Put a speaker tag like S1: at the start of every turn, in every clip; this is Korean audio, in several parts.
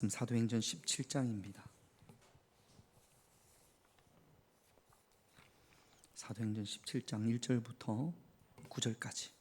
S1: 사도행전 17장입니다. 사도행전 17장 1절부터 9절까지.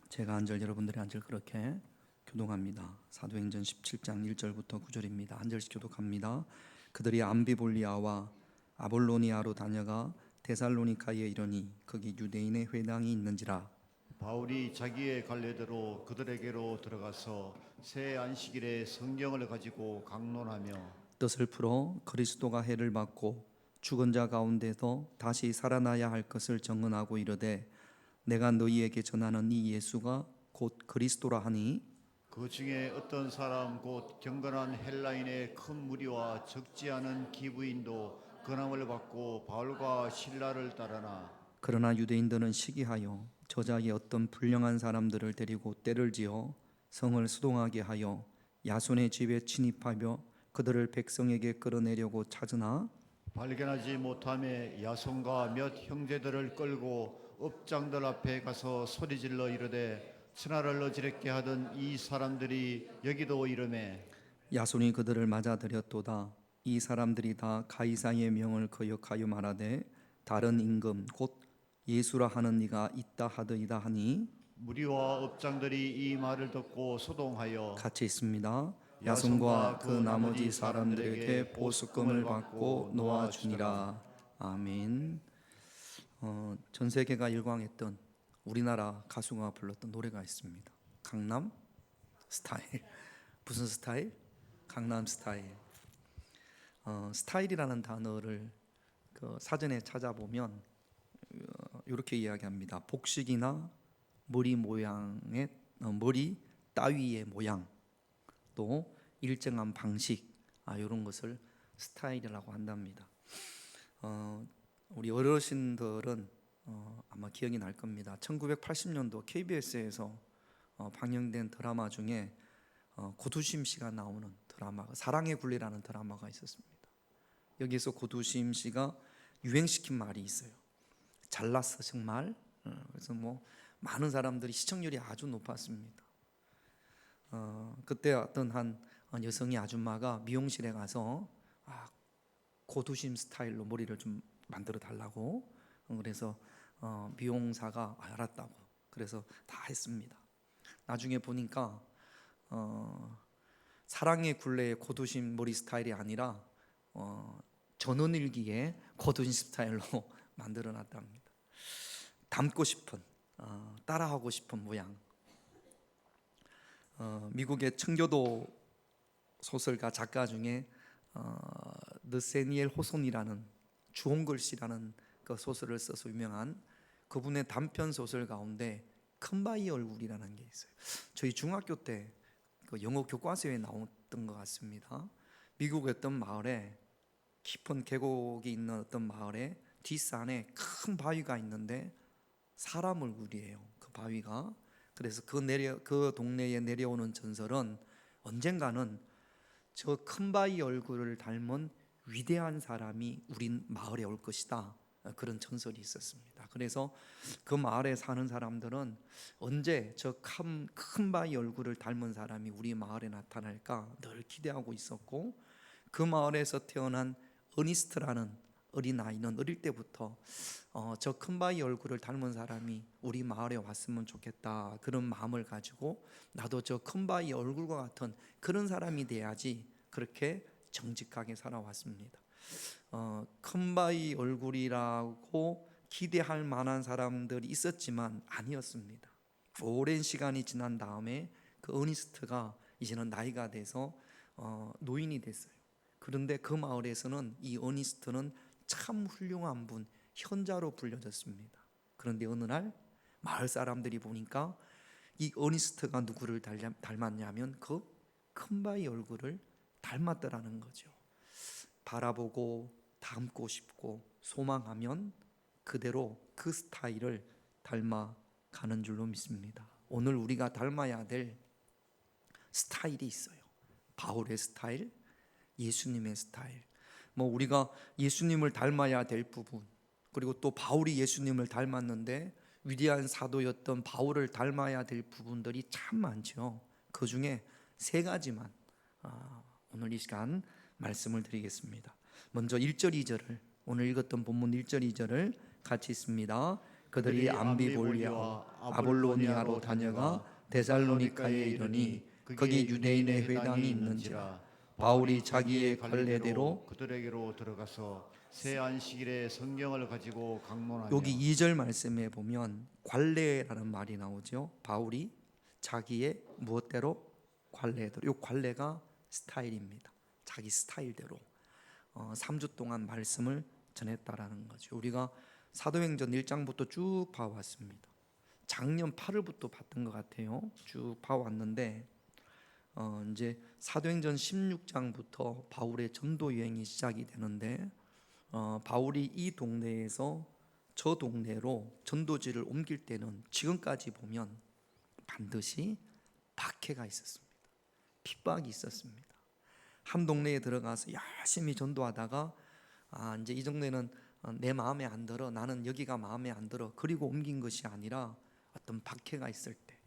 S1: 제가 한 절, 여러분들이 한 절 그렇게 교독합니다. 사도행전 17장 1절부터 9절입니다. 한 절씩 교독합니다. 그들이 암비볼리아와 아볼로니아로 다녀가 데살로니가에 이르니 거기 유대인의 회당이 있는지라.
S2: 바울이 자기의 관례대로 그들에게로 들어가서 새 안식일에 성경을 가지고 강론하며
S1: 뜻을 풀어 그리스도가 해를 받고 죽은 자 가운데서 다시 살아나야 할 것을 정언하고 이르되 내가 너희에게 전하는 이 예수가 곧 그리스도라 하니
S2: 그 중에 어떤 사람 곧 경건한 헬라인의 큰 무리와 적지 않은 기부인도 근함을 받고 바울과 신라를 따르나
S1: 그러나 유대인들은 시기하여 저자의 어떤 불량한 사람들을 데리고 때를 지어 성을 수동하게 하여 야손의 집에 침입하며 그들을 백성에게 끌어내려고 찾으나
S2: 발견하지 못함에 야손과 몇 형제들을 끌고 업장들 앞에 가서 소리질러 이르되 천하를 어지럽게 하던 이 사람들이 여기도 이르매
S1: 야손이 그들을 맞아들였도다. 이 사람들이 다 가이사의 명을 거역하여 말하되 다른 임금 곧 예수라 하는 이가 있다 하더이다 하니
S2: 무리와 업장들이 이 말을 듣고 소동하여
S1: 같이 있습니다. 야손과 그 나머지 사람들에게 보수금을 받고 놓아주니라. 아멘. 전 세계가 열광했던 우리나라 가수가 불렀던 노래가 있습니다. 강남 스타일. 무슨 스타일? 강남 스타일. 스타일이라는 단어를 그 사전에 찾아보면 이렇게 이야기합니다. 복식이나 머리 모양의 머리 따위의 모양, 또 일정한 방식, 이런 것을 스타일이라고 한답니다. 우리 어르신들은 아마 기억이 날 겁니다. 1980년도 KBS에서 방영된 드라마 중에 고두심 씨가 나오는 드라마가 사랑의 굴레라는 드라마가 있었습니다. 여기서 고두심 씨가 유행시킨 말이 있어요. 잘났어 정말. 그래서 많은 사람들이 시청률이 아주 높았습니다. 그때 어떤 한 여성이 아줌마가 미용실에 가서 고두심 스타일로 머리를 좀 만들어 달라고 그래서 미용사가 알았다고 그래서 다 했습니다. 나중에 보니까 사랑의 굴레의 고두심 머리 스타일이 아니라 전원일기의 고두심 스타일로 만들어 놨답니다. 닮고 싶은, 따라하고 싶은 모양. 미국의 청교도 소설가 작가 중에 느세니엘 호손이라는 주홍글 씨라는 그 소설을 써서 유명한 그분의 단편 소설 가운데 큰바위 얼굴이라는 게 있어요. 저희 중학교 때 그 영어 교과서에 나왔던 것 같습니다. 미국의 어떤 마을에 깊은 계곡이 있는 어떤 마을에 뒷산에 큰 바위가 있는데 사람 얼굴이에요. 그 바위가. 그래서 그 동네에 내려오는 전설은 언젠가는 저 큰 바위 얼굴을 닮은 위대한 사람이 우리 마을에 올 것이다. 그런 전설이 있었습니다. 그래서 그 마을에 사는 사람들은 언제 저 큰 바위 얼굴을 닮은 사람이 우리 마을에 나타날까 늘 기대하고 있었고, 그 마을에서 태어난 어니스트라는 어린아이는 어릴 때부터 저 큰 바위 얼굴을 닮은 사람이 우리 마을에 왔으면 좋겠다 그런 마음을 가지고 나도 저 큰 바위 얼굴과 같은 그런 사람이 돼야지 그렇게 정직하게 살아왔습니다. 큰 바위 얼굴이라고 기대할 만한 사람들이 있었지만 아니었습니다. 오랜 시간이 지난 다음에 그 어니스트가 이제는 나이가 돼서 노인이 됐어요. 그런데 그 마을에서는 이 어니스트는 참 훌륭한 분, 현자로 불려졌습니다. 그런데 어느 날 마을 사람들이 보니까 이 어니스트가 누구를 닮았냐면 그 큰바위 얼굴을 닮았더라는 거죠. 바라보고 닮고 싶고 소망하면 그대로 그 스타일을 닮아가는 줄로 믿습니다. 오늘 우리가 닮아야 될 스타일이 있어요. 바울의 스타일, 예수님의 스타일. 우리가 예수님을 닮아야 될 부분, 그리고 또 바울이 예수님을 닮았는데 위대한 사도였던 바울을 닮아야 될 부분들이 참 많죠. 그 중에 세 가지만 오늘 이 시간 말씀을 드리겠습니다. 먼저 1절 2절을, 오늘 읽었던 본문 1절 2절을 같이 읽습니다. 그들이 암비볼리아와 아볼로니아로 다녀가 데살로니가에 이르니 거기 유대인의 회당이 있는지라. 바울이 자기의 관례대로
S2: 그들에게로 들어가서 새 안식일에 성경을 가지고 강론하며.
S1: 여기 2절 말씀에 보면 관례라는 말이 나오죠. 바울이 자기의 무엇대로? 관례대로. 이 관례가 스타일입니다. 자기 스타일대로 3주 동안 말씀을 전했다라는 거죠. 우리가 사도행전 1장부터 쭉 봐왔습니다. 작년 8월부터 봤던 것 같아요. 쭉 봐왔는데 이제 사도행전 16장부터 바울의 전도 여행이 시작이 되는데 바울이 이 동네에서 저 동네로 전도지를 옮길 때는 지금까지 보면 반드시 박해가 있었습니다. 핍박이 있었습니다. 한 동네에 들어가서 열심히 전도하다가 이제 이 동네는 내 마음에 안 들어, 나는 여기가 마음에 안 들어, 그리고 옮긴 것이 아니라 어떤 박해가 있을 때,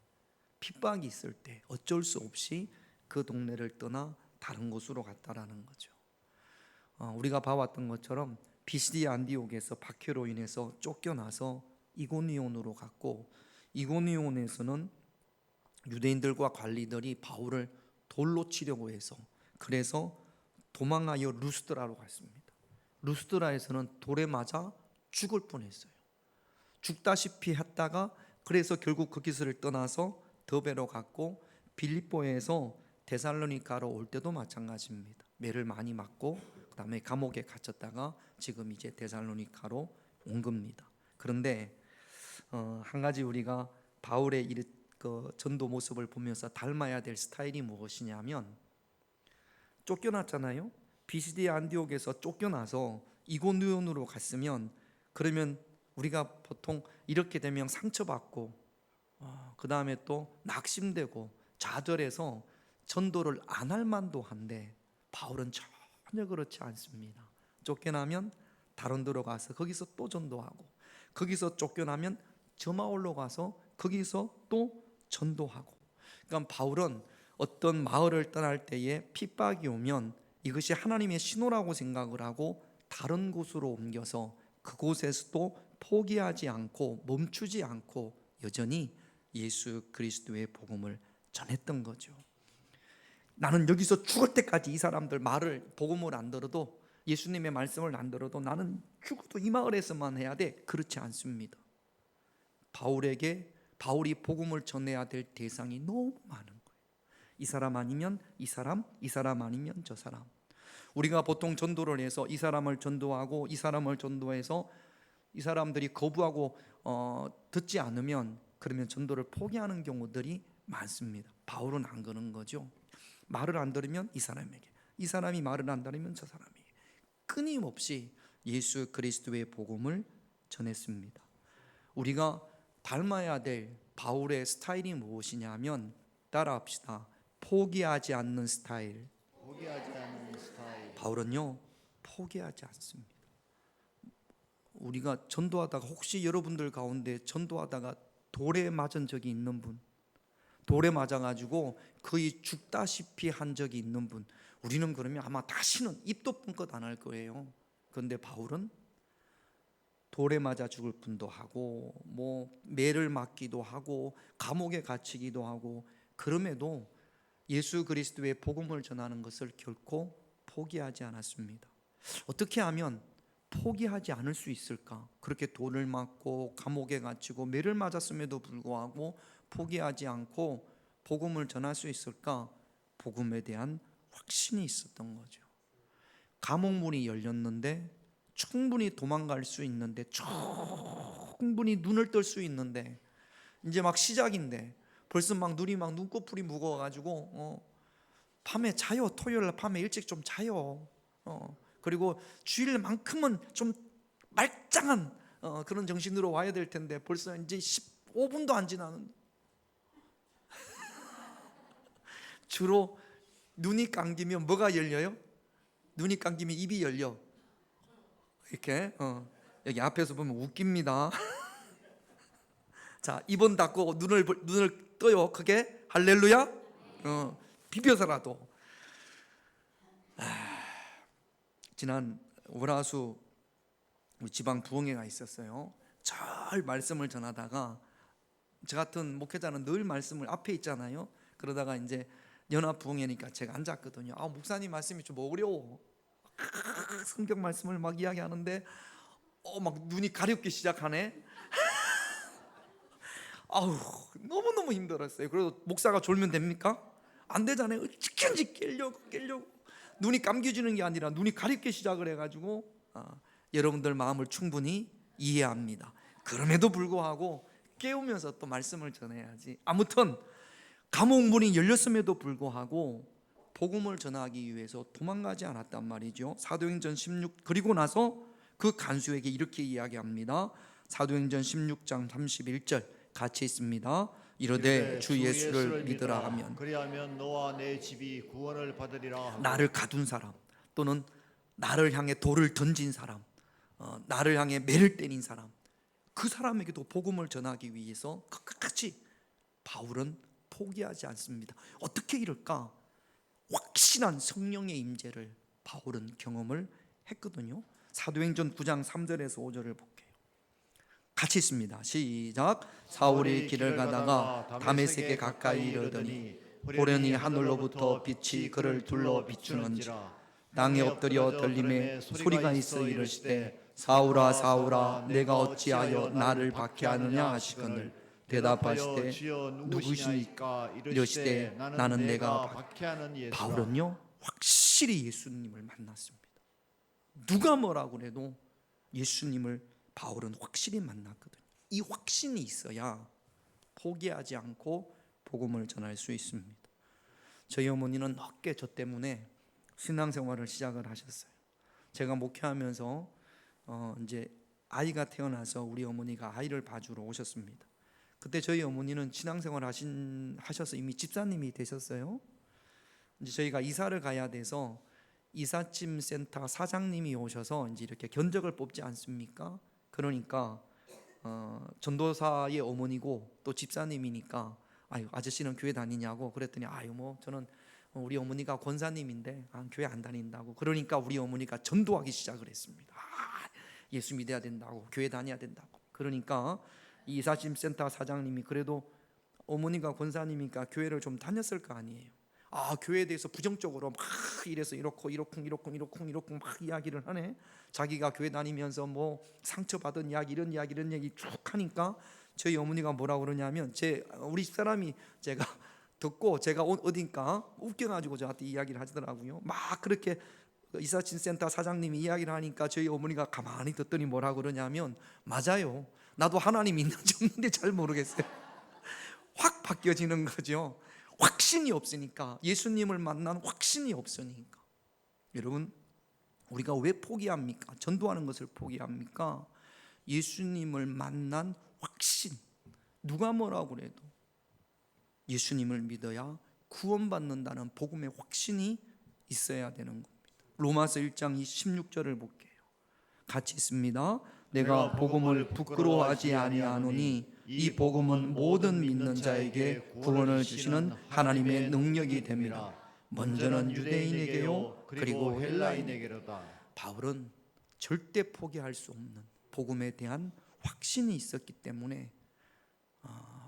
S1: 핍박이 있을 때 어쩔 수 없이 그 동네를 떠나 다른 곳으로 갔다라는 거죠. 우리가 봐왔던 것처럼 비시디 안디옥에서 박해로 인해서 쫓겨나서 이고니온으로 갔고, 이고니온에서는 유대인들과 관리들이 바울을 돌로 치려고 해서, 그래서 도망하여 루스드라로 갔습니다. 루스드라에서는 돌에 맞아 죽을 뻔했어요. 죽다시피 했다가 그래서 결국 거기서를 떠나서 더베로 갔고, 빌립보에서 데살로니가로 올 때도 마찬가지입니다. 매를 많이 맞고 그 다음에 감옥에 갇혔다가 지금 이제 데살로니가로 온 겁니다. 그런데 한 가지 우리가 바울의 그 전도 모습을 보면서 닮아야 될 스타일이 무엇이냐면, 쫓겨났잖아요. 비시디 안디옥에서 쫓겨나서 이고니온으로 갔으면, 그러면 우리가 보통 이렇게 되면 상처받고 그 다음에 또 낙심되고 좌절해서 전도를 안 할 만도 한데, 바울은 전혀 그렇지 않습니다. 쫓겨나면 다른 데로 가서 거기서 또 전도하고, 거기서 쫓겨나면 저마을로 가서 거기서 또 전도하고. 그러니까 바울은 어떤 마을을 떠날 때에 핍박이 오면 이것이 하나님의 신호라고 생각을 하고 다른 곳으로 옮겨서 그곳에서도 포기하지 않고 멈추지 않고 여전히 예수 그리스도의 복음을 전했던 거죠. 나는 여기서 죽을 때까지 이 사람들 말을, 복음을 안 들어도, 예수님의 말씀을 안 들어도 나는 죽어도 이 마을에서만 해야 돼. 그렇지 않습니다. 바울이 복음을 전해야 될 대상이 너무 많은 거예요. 이 사람 아니면 이 사람, 이 사람 아니면 저 사람. 우리가 보통 전도를 해서 이 사람을 전도하고 이 사람을 전도해서 이 사람들이 거부하고 듣지 않으면, 그러면 전도를 포기하는 경우들이 많습니다. 바울은 안 그런 거죠. 말을 안 들으면 이 사람에게, 이 사람이 말을 안 들으면 저 사람에게 끊임없이 예수 그리스도의 복음을 전했습니다. 우리가 닮아야 될 바울의 스타일이 무엇이냐면, 따라합시다. 포기하지 않는 스타일. 바울은요, 포기하지 않습니다. 우리가 전도하다가, 혹시 여러분들 가운데 전도하다가 돌에 맞은 적이 있는 분, 돌에 맞아가지고 거의 죽다시피 한 적이 있는 분, 우리는 그러면 아마 다시는 입도 뻥끗 안 할 거예요. 그런데 바울은 돌에 맞아 죽을 뻔도 하고, 매를 맞기도 하고, 감옥에 갇히기도 하고, 그럼에도 예수 그리스도의 복음을 전하는 것을 결코 포기하지 않았습니다. 어떻게 하면 포기하지 않을 수 있을까? 그렇게 돌을 맞고 감옥에 갇히고 매를 맞았음에도 불구하고 포기하지 않고 복음을 전할 수 있을까? 복음에 대한 확신이 있었던 거죠. 감옥문이 열렸는데, 충분히 도망갈 수 있는데, 충분히 눈을 뜰 수 있는데, 이제 막 시작인데 벌써 막 눈이 막 눈꺼풀이 무거워가지고 밤에 자요. 토요일 날 밤에 일찍 좀 자요. 그리고 주일만큼은 좀 말짱한 그런 정신으로 와야 될 텐데 벌써 이제 15분도 안 지나는데 주로 눈이 감기면 뭐가 열려요? 눈이 감기면 입이 열려. 이렇게 여기 앞에서 보면 웃깁니다. 자, 입은 닫고 눈을 떠요. 크게 할렐루야. 비벼서라도. 지난 월화수 우리 지방 부흥회가 있었어요. 절 말씀을 전하다가 저 같은 목회자는 늘 말씀을 앞에 있잖아요. 그러다가 이제 연합 부흥회니까 제가 앉았거든요. 목사님 말씀이 좀 어려워. 성경 말씀을 막 이야기하는데 막 눈이 가렵기 시작하네. 너무너무 힘들었어요. 그래도 목사가 졸면 됩니까? 안 되잖아요. 어찌든지 깨려고 눈이 감겨지는 게 아니라 눈이 가렵기 시작을 해가지고 여러분들 마음을 충분히 이해합니다. 그럼에도 불구하고 깨우면서 또 말씀을 전해야지. 아무튼 감옥 문이 열렸음에도 불구하고 복음을 전하기 위해서 도망가지 않았단 말이죠. 사도행전 16 그리고 나서 그 간수에게 이렇게 이야기합니다. 사도행전 16장 31절 같이 있습니다. 이르되 주 예수를 믿으라 하면
S2: 그리하면 너와 내 집이 구원을 받으리라.
S1: 나를 가둔 사람 또는 나를 향해 돌을 던진 사람, 나를 향해 매를 때린 사람, 그 사람에게도 복음을 전하기 위해서 끝까지 바울은 포기하지 않습니다. 어떻게 이럴까? 확실한 성령의 임재를 바울은 경험을 했거든요. 사도행전 9장 3절에서 5절을 볼게요. 같이 있습니다. 시작. 사울이 길을 가다가 다메섹에 가까이 이르더니 호련히 하늘로부터 빛이 그를 둘러 비추는지 땅에 엎드려 들림에 소리가 있어 이르시되 사울아 사울아 내가 어찌하여 나를 박해하느냐 하시거늘 대답하시되 누구시니까 이르시되 나는 내가
S2: 박해하는 예수라.
S1: 바울은요 확실히 예수님을 만났습니다. 누가 뭐라고 해도 예수님을 바울은 확실히 만났거든요. 이 확신이 있어야 포기하지 않고 복음을 전할 수 있습니다. 저희 어머니는 늦게 저 때문에 신앙생활을 시작을 하셨어요. 제가 목회하면서 이제 아이가 태어나서 우리 어머니가 아이를 봐주러 오셨습니다. 그때 저희 어머니는 신앙생활 하셔서 이미 집사님이 되셨어요. 이제 저희가 이사를 가야 돼서 이삿짐 센터 사장님이 오셔서 이제 이렇게 견적을 뽑지 않습니까? 그러니까 전도사의 어머니고 또 집사님이니까 아저씨는 교회 다니냐고 그랬더니 저는 우리 어머니가 권사님인데 교회 안 다닌다고. 그러니까 우리 어머니가 전도하기 시작을 했습니다. 예수 믿어야 된다고, 교회 다녀야 된다고. 그러니까 이 이삿짐 센터 사장님이 그래도 어머니가 권사님이니까 교회를 좀 다녔을 거 아니에요. 교회에 대해서 부정적으로 막 이래서 이렇고 막 이야기를 하네. 자기가 교회 다니면서 뭐 상처받은 이야기 이런 이야기 쭉 하니까 저희 어머니가 뭐라 그러냐면 우리 집사람이 제가 듣고 제가 어딘가 웃겨가지고 저한테 이야기를 하시더라고요. 막 그렇게 이삿짐 센터 사장님이 이야기를 하니까 저희 어머니가 가만히 듣더니 뭐라 그러냐면 맞아요. 나도 하나님 있는지 없는지 잘 모르겠어요. 확 바뀌어지는 거죠. 확신이 없으니까, 예수님을 만난 확신이 없으니까. 여러분, 우리가 왜 포기합니까? 전도하는 것을 포기합니까? 예수님을 만난 확신. 누가 뭐라고 그래도 예수님을 믿어야 구원받는다는 복음의 확신이 있어야 되는 겁니다. 로마서 1장 16절을 볼게요. 같이 있습니다. 내가 복음을 부끄러워하지 아니하노니 이 복음은 모든 믿는 자에게 구원을 주시는 하나님의 능력이 됩니다. 먼저는 유대인에게요 그리고 헬라인에게로다. 바울은 절대 포기할 수 없는 복음에 대한 확신이 있었기 때문에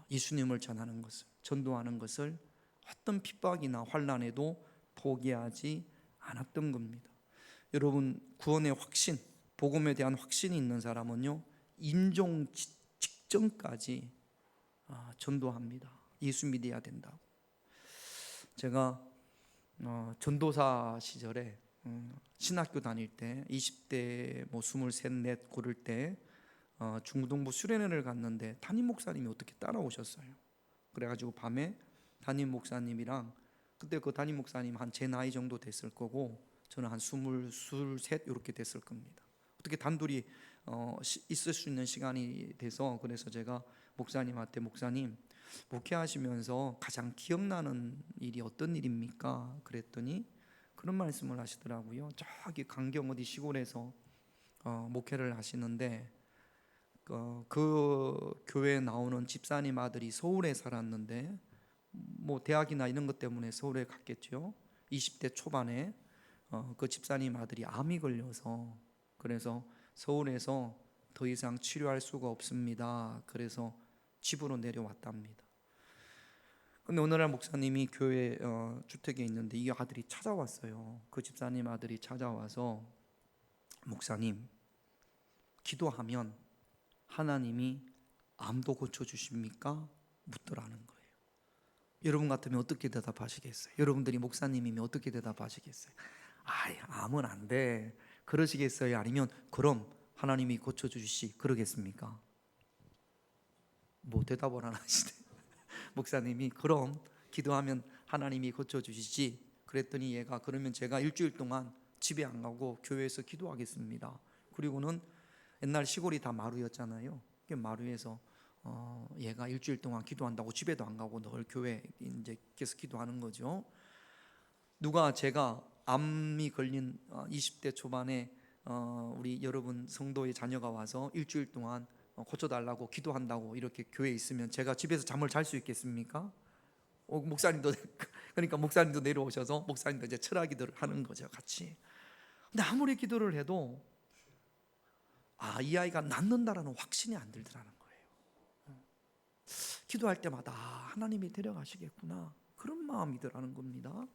S1: 예수님을 전하는 것을, 전도하는 것을 어떤 핍박이나 환난에도 포기하지 않았던 겁니다. 여러분, 구원의 확신, 복음에 대한 확신이 있는 사람은요 임종 직전까지 전도합니다. 예수 믿어야 된다고. 제가 전도사 시절에 신학교 다닐 때 20대 뭐 23, 24 고를 때 중동부 수련회를 갔는데 담임 목사님이 어떻게 따라오셨어요. 그래가지고 밤에 담임 목사님이랑, 그때 그 담임 목사님 한 제 나이 정도 됐을 거고 저는 한 23 이렇게 됐을 겁니다. 어떻게 단둘이 있을 수 있는 시간이 돼서, 그래서 제가 목사님한테 목사님 목회하시면서 가장 기억나는 일이 어떤 일입니까? 그랬더니 그런 말씀을 하시더라고요. 저기 강경 어디 시골에서 목회를 하시는데 그 교회에 나오는 집사님 아들이 서울에 살았는데 뭐 대학이나 이런 것 때문에 서울에 갔겠죠. 20대 초반에 그 집사님 아들이 암이 걸려서 그래서 서울에서 더 이상 치료할 수가 없습니다. 그래서 집으로 내려왔답니다. 근데 오늘날 목사님이 교회 주택에 있는데 이 아들이 찾아왔어요. 그 집사님 아들이 찾아와서 목사님, 기도하면 하나님이 암도 고쳐주십니까? 묻더라는 거예요. 여러분 같으면 어떻게 대답하시겠어요? 여러분들이 목사님이면 어떻게 대답하시겠어요? 아이, 암은 안 돼. 그러시겠어요? 아니면 그럼 하나님이 고쳐주시 그러겠습니까? 뭐 대답을 안 하시네. 목사님이 그럼 기도하면 하나님이 고쳐주시지. 그랬더니 얘가 그러면 제가 일주일 동안 집에 안 가고 교회에서 기도하겠습니다. 그리고는 옛날 시골이 다 마루였잖아요. 마루에서 얘가 일주일 동안 기도한다고 집에도 안 가고 늘 교회 이제 계속 기도하는 거죠. 누가 제가 암이 걸린 20대 초반에 우리 여러분 성도의 자녀가 와서 일주일 동안 고쳐달라고 기도한다고 이렇게 교회에 있으면 제가 집에서 잠을 잘 수 있겠습니까? 목사님도 그러니까 목사님도 내려오셔서 목사님도 이제 철학 기도를 하는 거죠, 같이. 근데 아무리 기도를 해도 이 아이가 낫는다라는 확신이 안 들더라는 거예요. 기도할 때마다 하나님이 데려가시겠구나 그런 마음이 들라는 겁니다.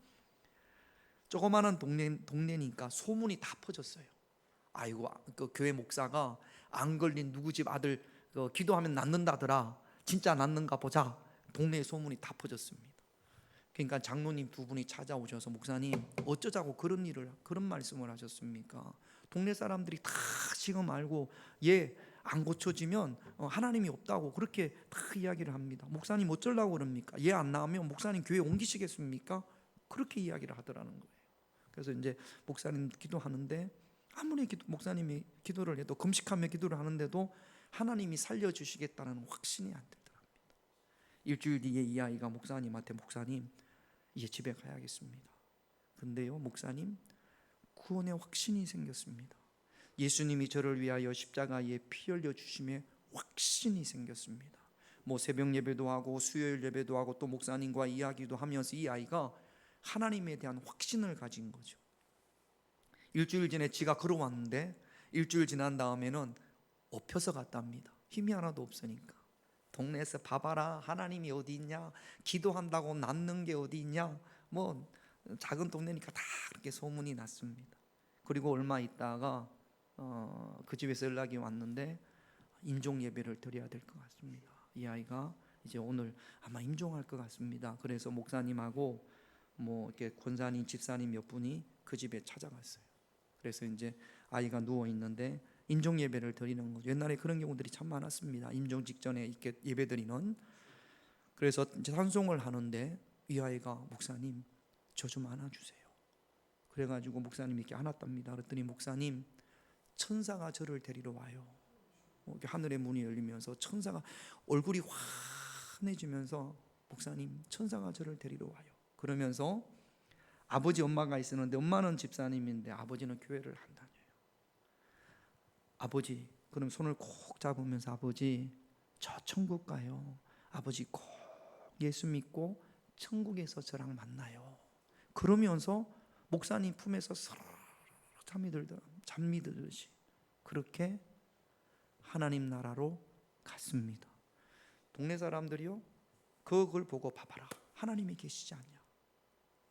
S1: 조그마한 동네니까 소문이 다 퍼졌어요. 아이고, 그 교회 목사가 안 걸린 누구 집 아들 기도하면 낫는다더라. 진짜 낫는가 보자. 동네에 소문이 다 퍼졌습니다. 그러니까 장로님 두 분이 찾아오셔서 목사님 어쩌자고 그런 말씀을 하셨습니까? 동네 사람들이 다 지금 알고 얘 안 고쳐지면 하나님이 없다고 그렇게 다 이야기를 합니다. 목사님 어쩌려고 그럽니까? 얘 안 나오면 목사님 교회 옮기시겠습니까? 그렇게 이야기를 하더라는 거예요. 그래서 이제 목사님 기도하는데 아무리 목사님이 기도를 해도 금식하며 기도를 하는데도 하나님이 살려주시겠다는 확신이 안 들더랍니다. 일주일 뒤에 이 아이가 목사님한테 목사님 이제 집에 가야겠습니다. 근데요 목사님 구원의 확신이 생겼습니다. 예수님이 저를 위하여 십자가에 피 흘려 주심에 확신이 생겼습니다. 뭐 새벽 예배도 하고 수요일 예배도 하고 또 목사님과 이야기도 하면서 이 아이가 하나님에 대한 확신을 가진 거죠. 일주일 전에 지가 걸어왔는데 일주일 지난 다음에는 엎혀서 갔답니다. 힘이 하나도 없으니까. 동네에서 봐봐라 하나님이 어디 있냐, 기도한다고 낫는 게 어디 있냐, 뭐 작은 동네니까 다 그렇게 소문이 났습니다. 그리고 얼마 있다가 그 집에서 연락이 왔는데 임종 예배를 드려야 될 것 같습니다. 이 아이가 이제 오늘 아마 임종할 것 같습니다. 그래서 목사님하고 뭐 이렇게 권사님, 집사님 몇 분이 그 집에 찾아갔어요. 그래서 이제 아이가 누워 있는데 임종 예배를 드리는 거죠. 옛날에 그런 경우들이 참 많았습니다. 임종 직전에 이렇게 예배 드리는. 그래서 이제 찬송을 하는데 이 아이가 목사님 저 좀 안아주세요. 그래가지고 목사님이 이렇게 안았답니다. 그랬더니 목사님 천사가 저를 데리러 와요. 이렇게 하늘의 문이 열리면서 천사가 얼굴이 환해지면서 목사님 천사가 저를 데리러 와요. 그러면서 아버지 엄마가 있었는데 엄마는 집사님인데 아버지는 교회를 안 다녀요. 아버지 그럼 손을 콕 잡으면서 아버지 저 천국 가요. 아버지 꼭 예수 믿고 천국에서 저랑 만나요. 그러면서 목사님 품에서 서로 잠이 들듯이 그렇게 하나님 나라로 갔습니다. 동네 사람들이요 그걸 보고 봐봐라 하나님이 계시지 않냐,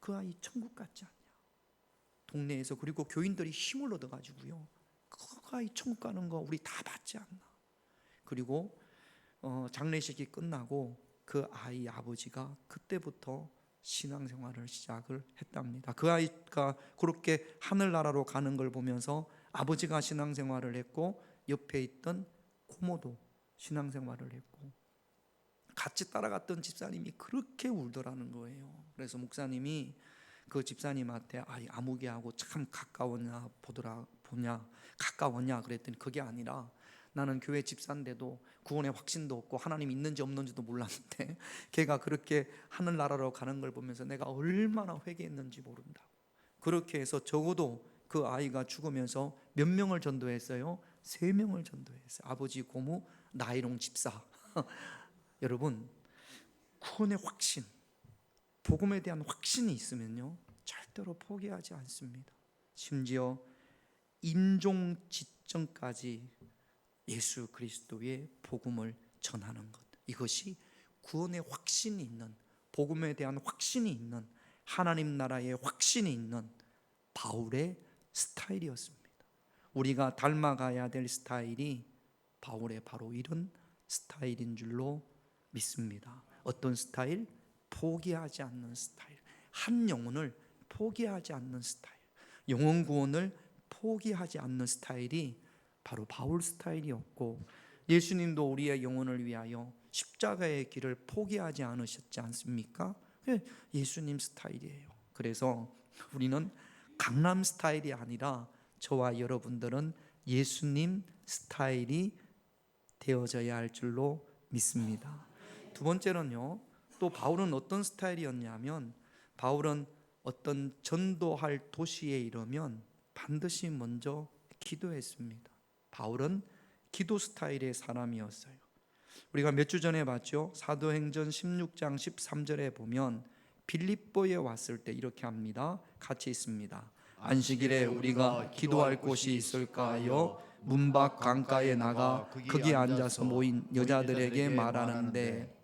S1: 그 아이 천국 같지 않냐. 동네에서 그리고 교인들이 힘을 얻어가지고요 그 아이 천국 가는 거 우리 다 봤지 않나. 그리고 장례식이 끝나고 그 아이 아버지가 그때부터 신앙생활을 시작을 했답니다. 그 아이가 그렇게 하늘나라로 가는 걸 보면서 아버지가 신앙생활을 했고 옆에 있던 고모도 신앙생활을 했고 같이 따라갔던 집사님이 그렇게 울더라는 거예요. 그래서 목사님이 그 집사님한테 아무개하고 참 가까웠냐 가까웠냐 그랬더니 그게 아니라 나는 교회 집사인데도 구원의 확신도 없고 하나님 있는지 없는지도 몰랐는데 걔가 그렇게 하늘나라로 가는 걸 보면서 내가 얼마나 회개했는지 모른다고. 그렇게 해서 적어도 그 아이가 죽으면서 몇 명을 전도했어요? 3명을 전도했어요. 아버지, 고모, 나이롱 집사. 여러분, 구원의 확신, 복음에 대한 확신이 있으면요 절대로 포기하지 않습니다. 심지어 인종 지정까지 예수 그리스도의 복음을 전하는 것, 이것이 구원의 확신이 있는, 복음에 대한 확신이 있는, 하나님 나라의 확신이 있는 바울의 스타일이었습니다. 우리가 닮아가야 될 스타일이 바울의 바로 이런 스타일인 줄로 믿습니다. 어떤 스타일? 포기하지 않는 스타일. 한 영혼을 포기하지 않는 스타일, 영혼 구원을 포기하지 않는 스타일이 바로 바울 스타일이었고, 예수님도 우리의 영혼을 위하여 십자가의 길을 포기하지 않으셨지 않습니까? 예수님 스타일이에요. 그래서 우리는 강남 스타일이 아니라 저와 여러분들은 예수님 스타일이 되어져야 할 줄로 믿습니다. 두 번째는요, 또 바울은 어떤 스타일이었냐면, 바울은 어떤 전도할 도시에 이르면 반드시 먼저 기도했습니다. 바울은 기도 스타일의 사람이었어요. 우리가 몇 주 전에 봤죠. 사도행전 16장 13절에 보면 빌립보에 왔을 때 이렇게 합니다. 같이 있습니다. 안식일에 우리가 기도할 곳이 있을까 하여 문 밖 강가에 나가 거기 앉아서 모인 여자들에게 말하는데,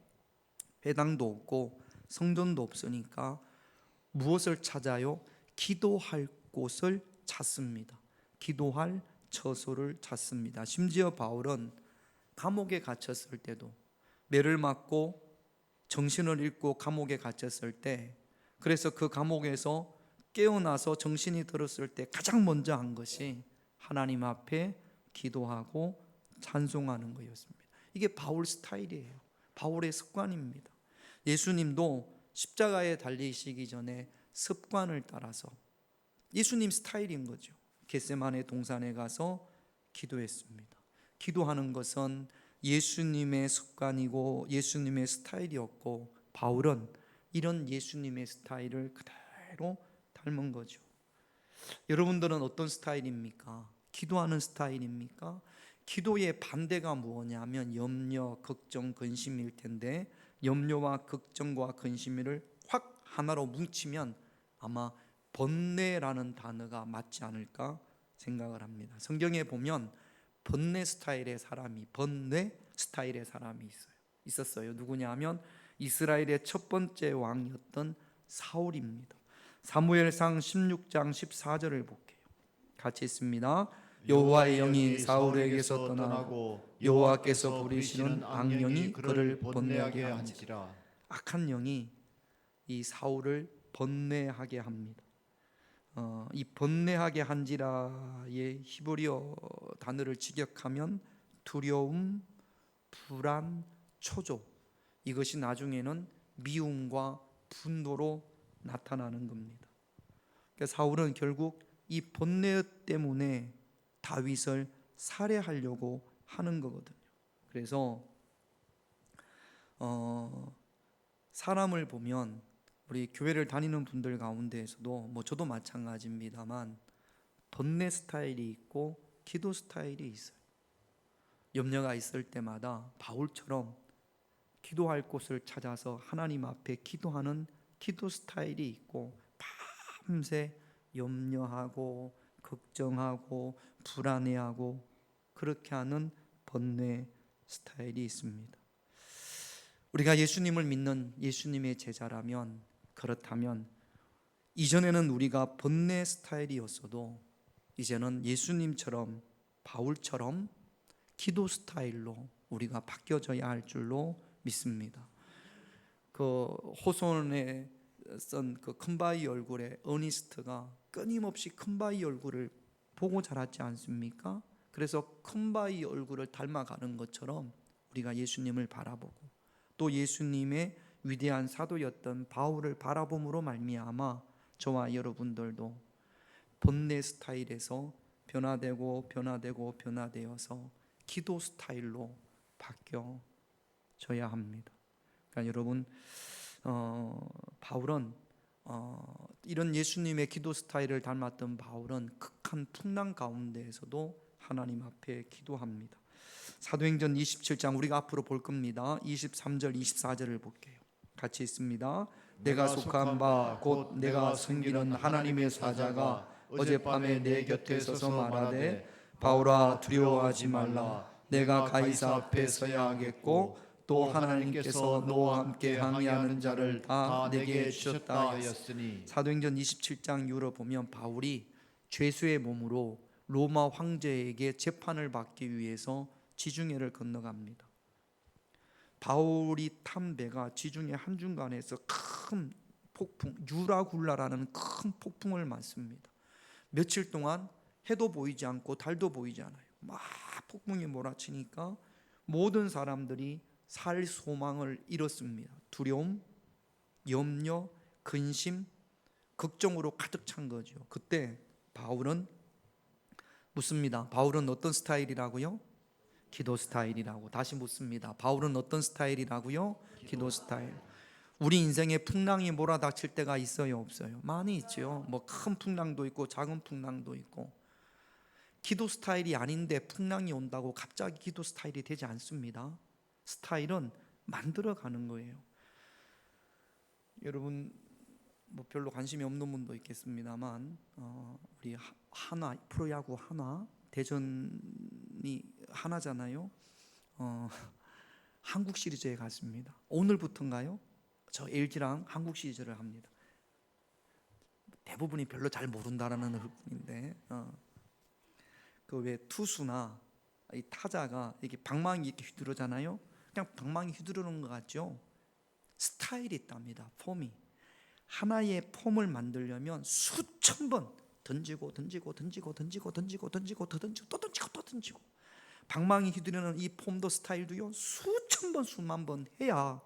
S1: 회당도 없고 성전도 없으니까 무엇을 찾아요? 기도할 곳을 찾습니다. 기도할 처소를 찾습니다. 심지어 바울은 감옥에 갇혔을 때도, 매를 맞고 정신을 잃고 감옥에 갇혔을 때, 그래서 그 감옥에서 깨어나서 정신이 들었을 때 가장 먼저 한 것이 하나님 앞에 기도하고 찬송하는 것이었습니다. 이게 바울 스타일이에요. 바울의 습관입니다. 예수님도 십자가에 달리시기 전에 습관을 따라서, 예수님 스타일인 거죠. 겟세마네 동산에 가서 기도했습니다. 기도하는 것은 예수님의 습관이고 예수님의 스타일이었고, 바울은 이런 예수님의 스타일을 그대로 닮은 거죠. 여러분들은 어떤 스타일입니까? 기도하는 스타일입니까? 기도의 반대가 무엇냐면 염려, 걱정, 근심일 텐데, 염려와 걱정과 근심을 확 하나로 뭉치면 아마 번뇌라는 단어가 맞지 않을까 생각을 합니다. 성경에 보면 번뇌 스타일의 사람이 있었어요. 누구냐 하면 이스라엘의 첫 번째 왕이었던 사울입니다. 사무엘상 16장 14절을 볼게요. 같이 있습니다. 여호와의 영이 사울에게서 떠나고 여호와께서 부리시는 악령이 그를 번뇌하게 한지라. 악한 영이 이 사울을 번뇌하게 합니다. 이 번뇌하게 한지라의 히브리어 단어를 직역하면 두려움, 불안, 초조, 이것이 나중에는 미움과 분노로 나타나는 겁니다. 그러니까 사울은 결국 이 번뇌 때문에 다윗을 살해하려고 하는 거거든요. 그래서 사람을 보면 우리 교회를 다니는 분들 가운데에서도 저도 마찬가지입니다만 번뇌 스타일이 있고 기도 스타일이 있어요. 염려가 있을 때마다 바울처럼 기도할 곳을 찾아서 하나님 앞에 기도하는 기도 스타일이 있고, 밤새 염려하고 걱정하고 불안해하고 그렇게 하는 번뇌 스타일이 있습니다. 우리가 예수님을 믿는 예수님의 제자라면, 그렇다면 이전에는 우리가 번뇌 스타일이었어도 이제는 예수님처럼 바울처럼 기도 스타일로 우리가 바뀌어져야 할 줄로 믿습니다. 그 호손에 쓴 그 큰바위 얼굴에 어니스트가 끊임없이 큰바위 얼굴을 보고 자랐지 않습니까? 그래서 큰바위 얼굴을 닮아가는 것처럼 우리가 예수님을 바라보고, 또 예수님의 위대한 사도였던 바울을 바라봄으로 말미암아 저와 여러분들도 번뇌 스타일에서 변화되어서 기도 스타일로 바뀌어져야 합니다. 그러니까 여러분, 바울은 이런 예수님의 기도 스타일을 닮았던 바울은 극한 풍랑 가운데에서도 하나님 앞에 기도합니다. 사도행전 27장 우리가 앞으로 볼 겁니다. 23절 24절을 볼게요. 같이 있습니다. 내가 속한 바 곧 내가 섬기는 하나님의 사자가 어젯밤에 내 곁에 서서 말하되 바울아 두려워하지 말라. 내가 가이사 앞에 서야 하겠고 또 하나님께서 너와 함께 항의하는 자를 다 내게 주셨다 하였으니. 사도행전 27장 이후로 보면 바울이 죄수의 몸으로 로마 황제에게 재판을 받기 위해서 지중해를 건너갑니다. 바울이 탄 배가 지중해 한중간에서 큰 폭풍, 유라굴라라는 큰 폭풍을 맞습니다. 며칠 동안 해도 보이지 않고 달도 보이지 않아요. 막 폭풍이 몰아치니까 모든 사람들이 살 소망을 잃었습니다. 두려움, 염려, 근심, 걱정으로 가득 찬 거죠. 그때 바울은 묻습니다. 바울은 어떤 스타일이라고요? 기도 스타일이라고. 다시 묻습니다. 바울은 어떤 스타일이라고요? 기도 스타일. 우리 인생에 풍랑이 몰아닥칠 때가 있어요, 없어요? 많이 있죠. 뭐 큰 풍랑도 있고 작은 풍랑도 있고. 기도 스타일이 아닌데 풍랑이 온다고 갑자기 기도 스타일이 되지 않습니다. 스타일은 만들어가는 거예요. 여러분 뭐 별로 관심이 없는 분도 있겠습니다만 우리 하나, 프로야구 하나, 대전이 하나잖아요. 한국 시리즈에 갔습니다. 오늘부터인가요? 저 LG랑 한국 시리즈를 합니다. 대부분이 별로 잘 모른다라는 뿐인데 그 왜 투수나 이 타자가 이렇게 방망이 이렇게 휘두르잖아요. 그냥 방망이 휘두르는 것 같죠. 스타일이 있답니다. 폼이. 하나의 폼을 만들려면 수천 번 던지고 더 던지고 또 던지고 방망이 휘두르는 이 폼도 스타일도요 수천 번 수만 번 해야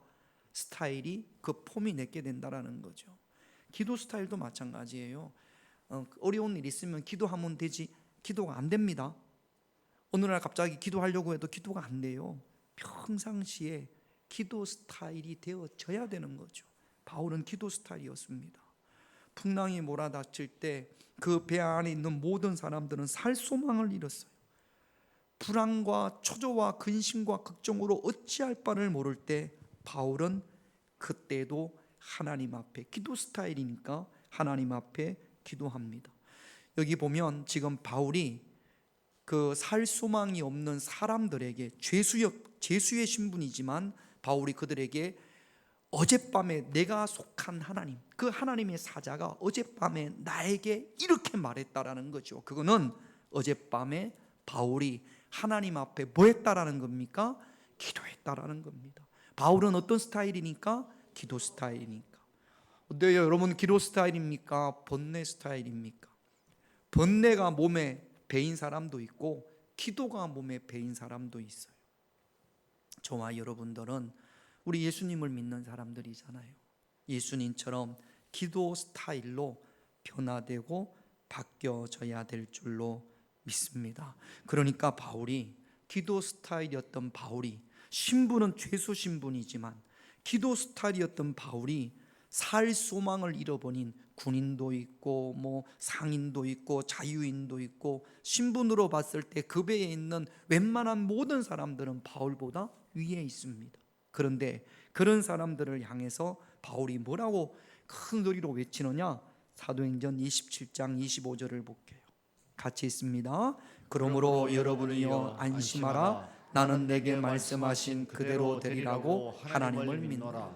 S1: 스타일이 그 폼이 내게 된다라는 거죠. 기도 스타일도 마찬가지예요. 어려운 일 있으면 기도하면 되지 기도가 안 됩니다. 어느 날 갑자기 기도하려고 해도 기도가 안 돼요. 평상시에 기도 스타일이 되어져야 되는 거죠. 바울은 기도 스타일이었습니다. 풍랑이 몰아닥칠 때 그 배 안에 있는 모든 사람들은 살 소망을 잃었어요. 불안과 초조와 근심과 걱정으로 어찌할 바를 모를 때 바울은 그때도 하나님 앞에 기도 스타일이니까 하나님 앞에 기도합니다. 여기 보면 지금 바울이 그 살 소망이 없는 사람들에게 죄수의 신분이지만 바울이 그들에게 어젯밤에 내가 속한 하나님, 그 하나님의 사자가 어젯밤에 나에게 이렇게 말했다라는 거죠. 그거는 어젯밤에 바울이 하나님 앞에 뭐 했다라는 겁니까? 기도했다라는 겁니다. 바울은 어떤 스타일이니까? 기도 스타일이니까. 어때요? 여러분 기도 스타일입니까? 번뇌 스타일입니까? 번뇌가 몸에 배인 사람도 있고 기도가 몸에 배인 사람도 있어요. 저와 여러분들은 우리 예수님을 믿는 사람들이잖아요. 예수님처럼 기도 스타일로 변화되고 바뀌어져야 될 줄로 믿습니다. 그러니까 바울이 기도 스타일이었던 바울이 신분은 죄수 신분이지만 기도 스타일이었던 바울이 살 소망을 잃어버린 군인도 있고 뭐 상인도 있고 자유인도 있고 신분으로 봤을 때 그 배에 있는 웬만한 모든 사람들은 바울보다 위에 있습니다. 그런데 그런 사람들을 향해서 바울이 뭐라고 큰 소리로 외치느냐? 사도행전 27장 25절을 볼게요. 같이 있습니다. 그러므로 여러분이여 안심하라. 나는 내게 말씀하신 그대로 되리라고 하나님을 믿노라.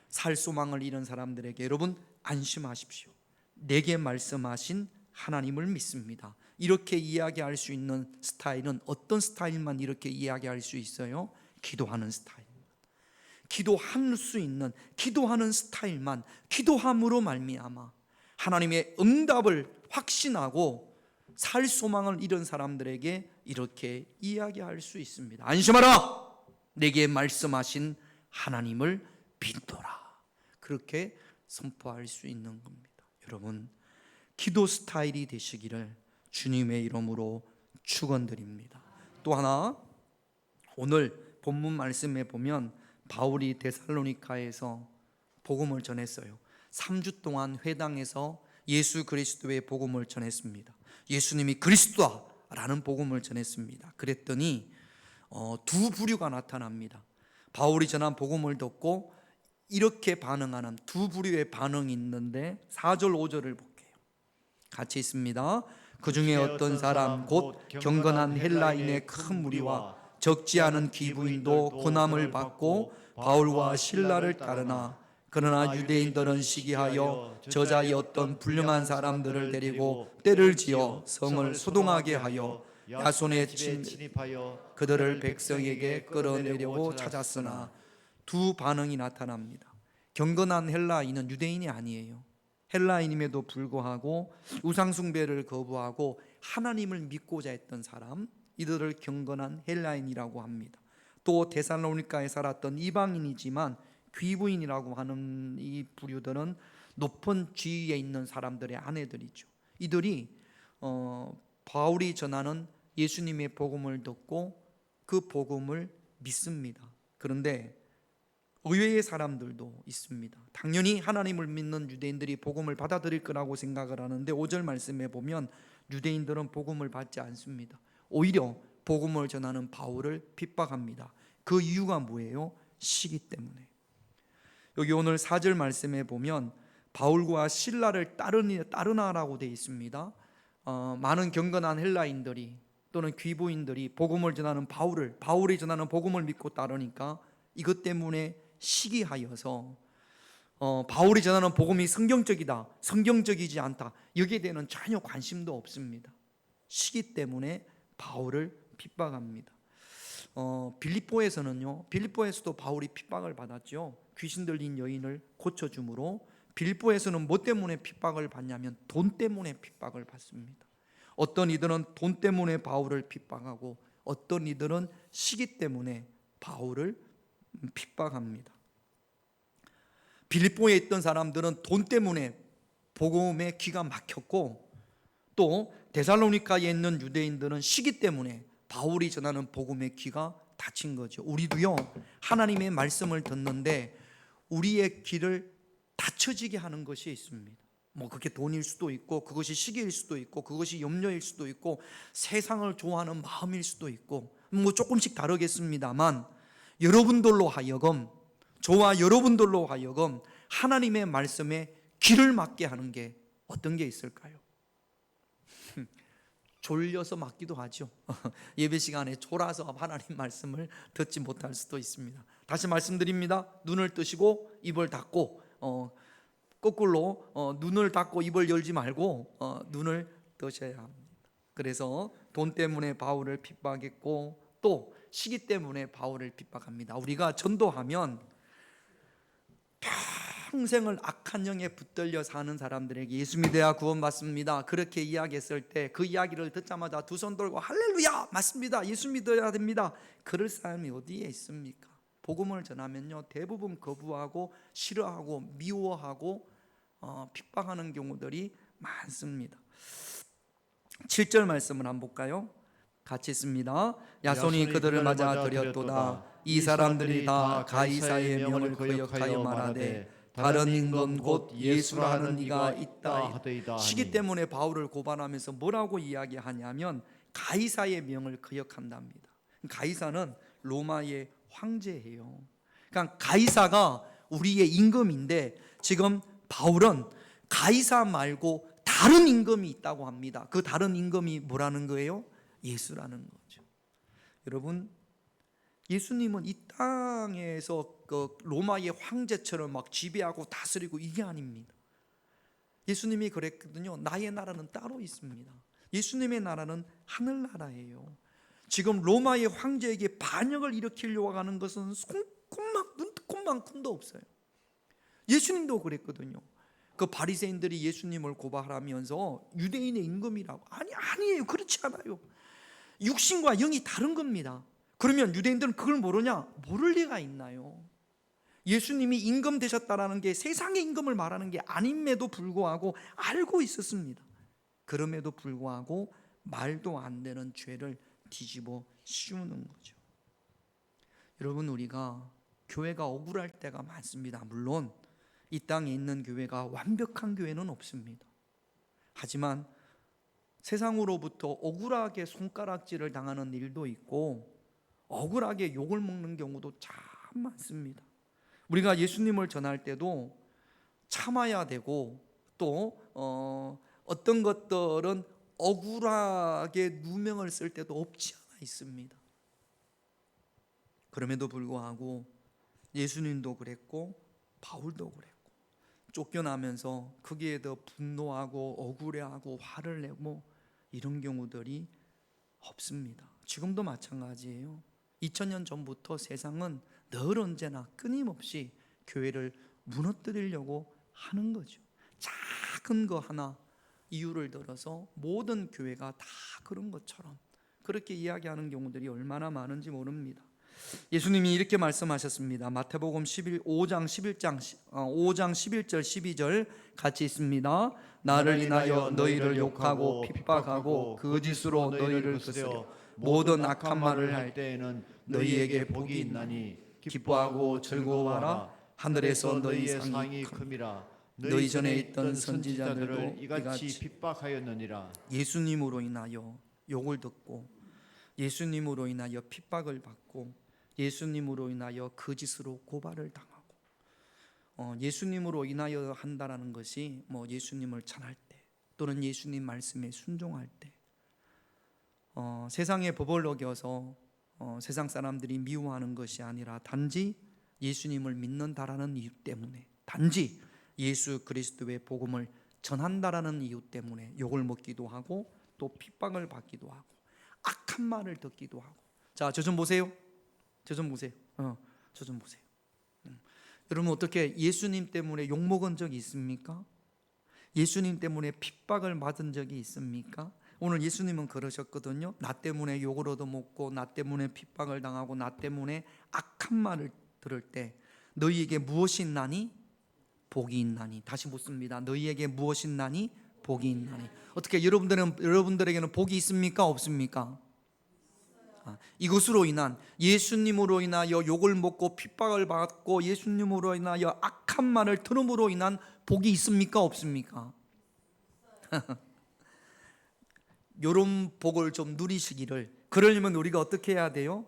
S1: 살 소망을 잃은 사람들에게 여러분 안심하십시오. 내게 말씀하신 하나님을 믿습니다. 이렇게 이야기할 수 있는 스타일은 어떤 스타일만 이렇게 이야기할 수 있어요? 기도하는 스타일. 기도할 수 있는 기도하는 스타일만 기도함으로 말미암아 하나님의 응답을 확신하고 살 소망을 잃은 사람들에게 이렇게 이야기할 수 있습니다. 안심하라. 내게 말씀하신 하나님을 믿노라. 그렇게 선포할 수 있는 겁니다. 여러분 기도 스타일이 되시기를 주님의 이름으로 축원드립니다. 또 하나 오늘 본문 말씀에 보면 바울이 데살로니가에서 복음을 전했어요. 3주 동안 회당에서 예수 그리스도의 복음을 전했습니다. 예수님이 그리스도라는 복음을 전했습니다. 그랬더니 두 부류가 나타납니다. 바울이 전한 복음을 듣고 이렇게 반응하는 두 부류의 반응이 있는데 4절 5절을 볼게요. 같이 있습니다. 그 중에 어떤 사람 곧 경건한 헬라인의 큰 무리와 적지 않은 귀부인도 고난을 받고 바울과 실라를 따르나 그러나 유대인들은 시기하여 저자의 어떤 불량한 사람들을 데리고 떼를 지어 성을 소동하게 하여 야손의
S2: 집에 침입하여
S1: 그들을 백성에게 끌어내려고 찾았으나 두 반응이 나타납니다. 경건한 헬라인은 유대인이 아니에요. 헬라인임에도 불구하고 우상숭배를 거부하고 하나님을 믿고자 했던 사람, 이들을 경건한 헬라인이라고 합니다. 또 데살로니가에 살았던 이방인이지만 귀부인이라고 하는 이 부류들은 높은 지위에 있는 사람들의 아내들이죠. 이들이 바울이 전하는 예수님의 복음을 듣고 그 복음을 믿습니다. 그런데 의외의 사람들도 있습니다. 당연히 하나님을 믿는 유대인들이 복음을 받아들일 거라고 생각을 하는데 5절 말씀에 보면 유대인들은 복음을 받지 않습니다. 오히려 복음을 전하는 바울을 핍박합니다. 그 이유가 뭐예요? 시기 때문에. 여기 오늘 4절 말씀에 보면 바울과 실라를 따르나라고 되어 있습니다. 많은 경건한 헬라인들이 또는 귀부인들이 복음을 전하는 바울이 전하는 복음을 믿고 따르니까 이것 때문에 시기하여서 바울이 전하는 복음이 성경적이다, 성경적이지 않다, 여기에 대해서는 전혀 관심도 없습니다. 시기 때문에 바울을 핍박합니다. 빌립보에서도 바울이 핍박을 받았죠. 귀신 들린 여인을 고쳐줌으로. 빌립보에서는 뭐 때문에 핍박을 받냐면 돈 때문에 핍박을 받습니다. 어떤 이들은 돈 때문에 바울을 핍박하고 어떤 이들은 시기 때문에 바울을 핍박합니다. 빌립보에 있던 사람들은 돈 때문에 복음에 귀가 막혔고, 또 데살로니가에 있는 유대인들은 시기 때문에 바울이 전하는 복음의 귀가 닫힌 거죠. 우리도요, 하나님의 말씀을 듣는데 우리의 귀를 닫혀지게 하는 것이 있습니다. 그게 돈일 수도 있고, 그것이 시기일 수도 있고, 그것이 염려일 수도 있고, 세상을 좋아하는 마음일 수도 있고, 조금씩 다르겠습니다만, 여러분들로 하여금, 저와 여러분들로 하여금 하나님의 말씀에 귀를 막게 하는 게 어떤 게 있을까요? 졸려서 막기도 하죠. 예배 시간에 졸아서 하나님 말씀을 듣지 못할 수도 있습니다. 다시 말씀드립니다. 눈을 뜨시고 입을 닫고, 거꾸로 눈을 닫고 입을 열지 말고 눈을 뜨셔야 합니다. 그래서 돈 때문에 바울을 핍박했고 또 시기 때문에 바울을 핍박합니다. 우리가 전도하면 평생을 악한 영에 붙들려 사는 사람들에게 예수 믿어야 구원받습니다, 그렇게 이야기했을 때 그 이야기를 듣자마자 두 손 들고 할렐루야, 맞습니다, 예수 믿어야 됩니다, 그럴 사람이 어디에 있습니까? 복음을 전하면요, 대부분 거부하고 싫어하고 미워하고 핍박하는 경우들이 많습니다. 7절 말씀을 한번 볼까요? 같이 있습니다. 야손이 그들을 맞아 들였도다. 이 사람들이 다 가이사의 명을 거역하여 말하되 다른 임금 곧 예수라 하는 이가 있다 하더이다. 시기 때문에 바울을 고발하면서 뭐라고 이야기하냐면 가이사의 명을 거역한답니다. 가이사는 로마의 황제예요. 그러니까 가이사가 우리의 임금인데 지금 바울은 가이사 말고 다른 임금이 있다고 합니다. 그 다른 임금이 뭐라는 거예요? 예수라는 거죠. 여러분, 예수님은 이 땅에서 그 로마의 황제처럼 막 지배하고 다스리고 이게 아닙니다. 예수님이 그랬거든요. 나의 나라는 따로 있습니다. 예수님의 나라는 하늘나라예요. 지금 로마의 황제에게 반역을 일으키려고 하는 것은 눈꼽만큼도 없어요. 예수님도 그랬거든요. 그 바리새인들이 예수님을 고발하면서 유대인의 임금이라고. 아니에요. 그렇지 않아요. 육신과 영이 다른 겁니다. 그러면 유대인들은 그걸 모르냐? 모를 리가 있나요? 예수님이 임금 되셨다라는 게 세상의 임금을 말하는 게 아님에도 불구하고 알고 있었습니다. 그럼에도 불구하고 말도 안 되는 죄를 뒤집어 씌우는 거죠. 여러분, 우리가 교회가 억울할 때가 많습니다. 물론 이 땅에 있는 교회가 완벽한 교회는 없습니다. 하지만 세상으로부터 억울하게 손가락질을 당하는 일도 있고 억울하게 욕을 먹는 경우도 참 많습니다. 우리가 예수님을 전할 때도 참아야 되고 또 어떤 것들은 억울하게 누명을 쓸 때도 없지 않아 있습니다. 그럼에도 불구하고 예수님도 그랬고 바울도 그랬고 쫓겨나면서 거기에 더 분노하고 억울해하고 화를 내고 이런 경우들이 없습니다. 지금도 마찬가지예요. 2000년 전부터 세상은 늘 언제나 끊임없이 교회를 무너뜨리려고 하는 거죠. 작은 거 하나 이유를 들어서 모든 교회가 다 그런 것처럼 그렇게 이야기하는 경우들이 얼마나 많은지 모릅니다. 예수님이 이렇게 말씀하셨습니다. 마태복음 5장 11절 12절 같이 있습니다. 나를 인하여 너희를 욕하고 핍박하고 거짓으로 너희를 거스려 모든 악한 말을 할 때에는 너희에게 복이 있나니 기뻐하고 즐거워하라. 하늘에서 너희 상이 큽니다.
S2: 너희 전에 있던 선지자들을 이같이 핍박하였느니라.
S1: 예수님으로 인하여 욕을 듣고 예수님으로 인하여 핍박을 받고 예수님으로 인하여 거짓으로 고발을 당하고 예수님으로 인하여 한다라는 것이 예수님을 전할 때 또는 예수님 말씀에 순종할 때 세상의 법을 어겨서 세상 사람들이 미워하는 것이 아니라 단지 예수님을 믿는다라는 이유 때문에 단지 예수 그리스도의 복음을 전한다라는 이유 때문에 욕을 먹기도 하고 또 핍박을 받기도 하고 악한 말을 듣기도 하고 자, 저 좀 보세요. 저 좀 보세요. 저 좀 보세요. 여러분 어떻게 예수님 때문에 욕 먹은 적이 있습니까? 예수님 때문에 핍박을 받은 적이 있습니까? 오늘 예수님은 그러셨거든요. 나 때문에 욕을 얻어먹고 나 때문에 핍박을 당하고 나 때문에 악한 말을 들을 때 너희에게 무엇이 있나니? 복이 있나니. 다시 묻습니다. 너희에게 무엇이 있나니? 복이 있나니. 어떻게 여러분들에게는 복이 있습니까? 없습니까? 이것으로 인한 예수님으로 인하여 욕을 먹고 핍박을 받고 예수님으로 인하여 악한 말을 들음으로 인한 복이 있습니까? 없습니까? 이런 복을 좀 누리시기를 그러려면 우리가 어떻게 해야 돼요?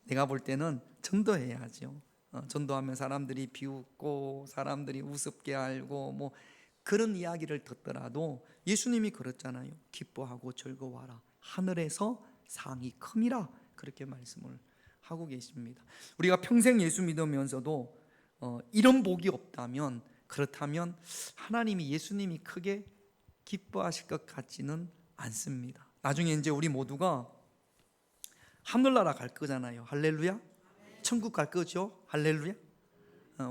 S1: 내가 볼 때는 전도해야죠. 전도하면 사람들이 비웃고 사람들이 우습게 알고 그런 이야기를 듣더라도 예수님이 그랬잖아요. 기뻐하고 즐거워하라. 하늘에서 상이 큼이라 그렇게 말씀을 하고 계십니다. 우리가 평생 예수 믿으면서도 이런 복이 없다면 그렇다면 하나님이 예수님이 크게 기뻐하실 것 같지는 않습니다. 나중에 이제 우리 모두가 하늘나라 갈 거잖아요. 할렐루야. 천국 갈 거죠. 할렐루야.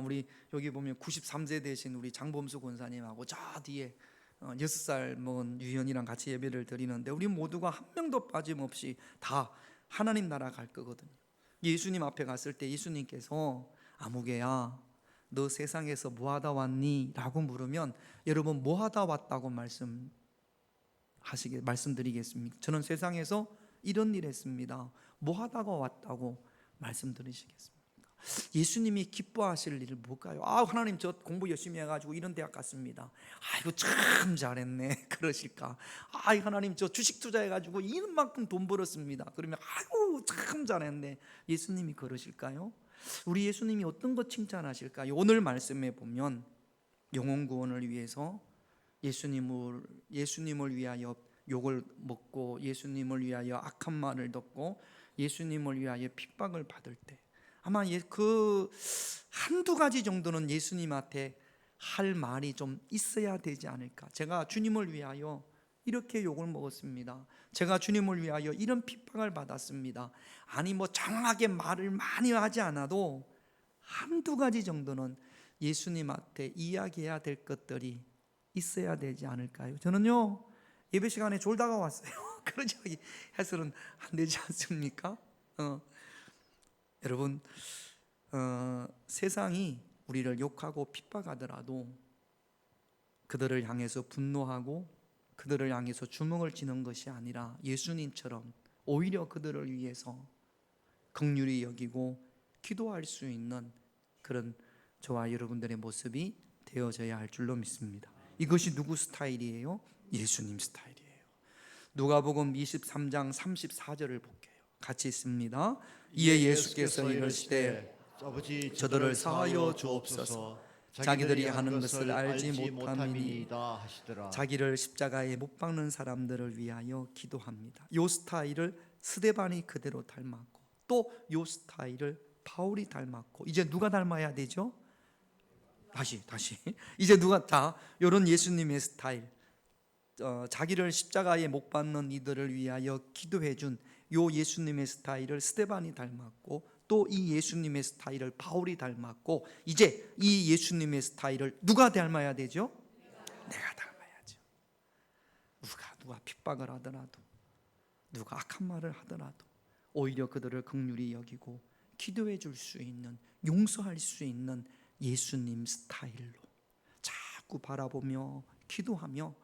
S1: 우리 여기 보면 93세 되신 우리 장범수 권사님하고 저 뒤에 6살 먹은 유현이랑 같이 예배를 드리는데 우리 모두가 한 명도 빠짐없이 다 하나님 나라 갈 거거든요. 예수님 앞에 갔을 때 예수님께서 아무개야 너 세상에서 뭐하다 왔니? 라고 물으면 여러분 뭐하다 왔다고 말씀드리겠습니까? 저는 세상에서 이런 일 했습니다. 뭐하다가 왔다고 말씀드리시겠습니까? 예수님이 기뻐하실 일은 뭘까요? 하나님 저 공부 열심히 해가지고 이런 대학 갔습니다. 아이고 참 잘했네. 그러실까? 하나님 저 주식 투자해가지고 이만큼 돈 벌었습니다. 그러면 아이고 참 잘했네. 예수님이 그러실까요? 우리 예수님이 어떤 것 칭찬하실까요? 오늘 말씀에 보면 영혼 구원을 위해서 예수님을 위하여 욕을 먹고 예수님을 위하여 악한 말을 듣고 예수님을 위하여 핍박을 받을 때 아마 그 한두 가지 정도는 예수님한테 할 말이 좀 있어야 되지 않을까. 제가 주님을 위하여 이렇게 욕을 먹었습니다. 제가 주님을 위하여 이런 핍박을 받았습니다. 아니 정확하게 말을 많이 하지 않아도 한두 가지 정도는 예수님한테 이야기해야 될 것들이 있어야 되지 않을까요? 저는요 예배 시간에 졸다가 왔어요. 그러지 해서는 안 되지 않습니까? 여러분 세상이 우리를 욕하고 핍박하더라도 그들을 향해서 분노하고 그들을 향해서 주먹을 쥐는 것이 아니라 예수님처럼 오히려 그들을 위해서 긍휼히 여기고 기도할 수 있는 그런 저와 여러분들의 모습이 되어져야 할 줄로 믿습니다. 이것이 누구 스타일이에요? 예수님 스타일이에요. 누가복음 23장 34절을 볼게요. 같이 있습니다. 이에 예수께서 이르시되
S2: 아버지
S1: 저들을 사하여 주옵소서. 자기들이 하는 것을 알지 못함이니이다
S2: 하시더라.
S1: 자기를 십자가에 못 박는 사람들을 위하여 기도합니다. 요 스타일을 스데반이 그대로 닮았고 또 요 스타일을 바울이 닮았고 이제 누가 닮아야 되죠? 다시 이제 누가 이런 예수님의 스타일, 자기를 십자가에 못 박는 이들을 위하여 기도해준 요 예수님의 스타일을 스데반이 닮았고 또 이 예수님의 스타일을 바울이 닮았고 이제 이 예수님의 스타일을 누가 닮아야 되죠? 내가 닮아야죠. 누가 핍박을 하더라도 누가 악한 말을 하더라도 오히려 그들을 긍휼히 여기고 기도해 줄 수 있는, 용서할 수 있는 예수님 스타일로 자꾸 바라보며 기도하며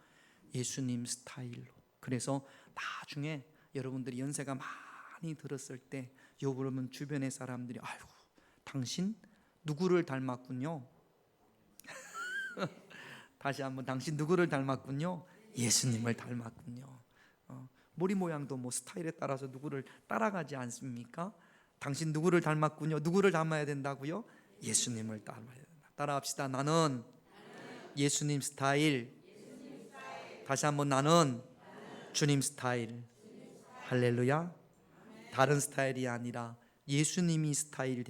S1: 예수님 스타일로. 그래서 나중에 여러분들이 연세가 많이 들었을 때 여러분 주변의 사람들이 아이고 당신 누구를 닮았군요. 다시 한번 당신 누구를 닮았군요. 예수님을 닮았군요. 머리 모양도 뭐 스타일에 따라서 누구를 따라가지 않습니까? 당신 누구를 닮았군요. 누구를 닮아야 된다고요? 예수님을 닮아야 된다. 따라합시다. 나는 예수님 스타일. 다시 한번 나는 주님 스타일. 할렐루야. 다른 스타일이 아니라 예수님 스타일이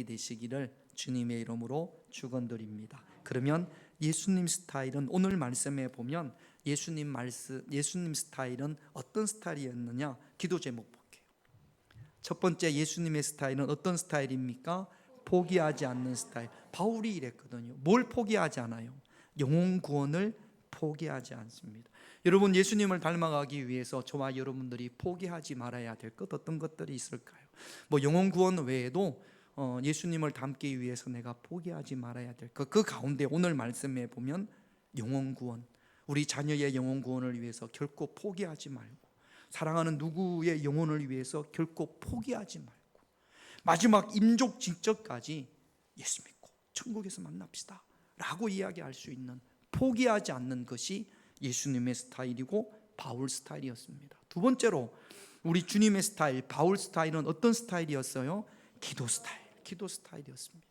S1: 되시기를 주님의 이름으로 축원드립니다. 그러면 예수님 스타일은 오늘 말씀에 보면 예수님 스타일은 어떤 스타일이었느냐? 기도 제목 볼게요. 첫 번째 예수님의 스타일은 어떤 스타일입니까? 포기하지 않는 스타일. 바울이 이랬거든요. 뭘 포기하지 않아요? 영혼 구원을 포기하지 않습니다. 여러분 예수님을 닮아가기 위해서 저와 여러분들이 포기하지 말아야 될 것 어떤 것들이 있을까요? 뭐 영혼 구원 외에도 예수님을 닮기 위해서 내가 포기하지 말아야 될 것, 그 가운데 오늘 말씀에 보면 영혼 구원, 우리 자녀의 영혼 구원을 위해서 결코 포기하지 말고, 사랑하는 누구의 영혼을 위해서 결코 포기하지 말고, 마지막 임종 직전까지 예수 믿고 천국에서 만납시다 라고 이야기할 수 있는, 포기하지 않는 것이 예수님의 스타일이고 바울 스타일이었습니다. 두 번째로 우리 주님의 스타일, 바울 스타일은 어떤 스타일이었어요? 기도 스타일이었습니다.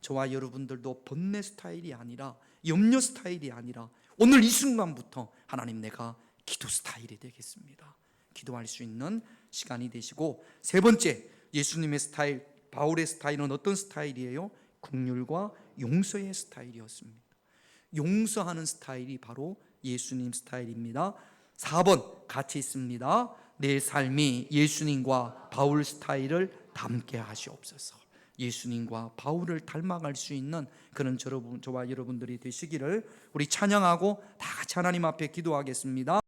S1: 저와 여러분들도 번뇌 스타일이 아니라, 염려 스타일이 아니라 오늘 이 순간부터 하나님 내가 기도 스타일이 되겠습니다. 기도할 수 있는 시간이 되시고, 세 번째 예수님의 스타일, 바울의 스타일은 어떤 스타일이에요? 긍휼과 용서의 스타일이었습니다. 용서하는 스타일이 바로 예수님 스타일입니다. 4번 같이 있습니다. 내 삶이 예수님과 바울 스타일을 닮게 하시옵소서. 예수님과 바울을 닮아갈 수 있는 그런 저와 여러분들이 되시기를 우리 찬양하고 다 같이 하나님 앞에 기도하겠습니다.